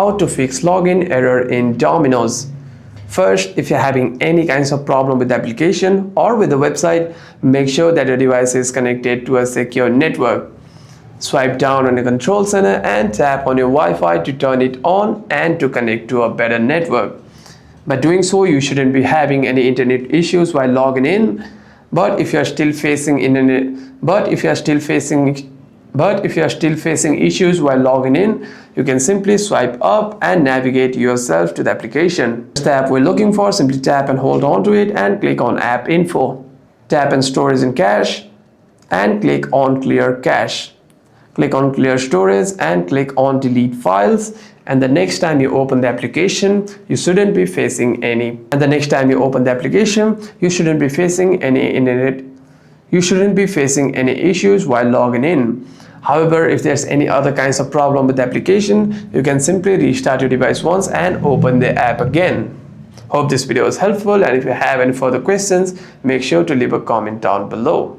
how to fix login error in Domino's. First, if you're having any kinds of problem with the application or with the website, make sure that your device is connected to a secure network. Swipe down on the control center and tap on your Wi-Fi to turn it on and to connect to a better network. By doing so, you shouldn't be having any internet issues while logging in. But if you are still facing issues while logging in, you can simply swipe up and navigate yourself to the application. The app we're looking for, simply tap and hold on to it and click on App Info. Tap on Storage and Cache and click on Clear Cache. Click on Clear Storage and click on Delete Files. And the next time you open the application, you shouldn't be facing any. You shouldn't be facing any issues while logging in. However, if there's any other kinds of problem with the application, you can simply restart your device once and open the app again. Hope this video was helpful, and if you have any further questions, make sure to leave a comment down below.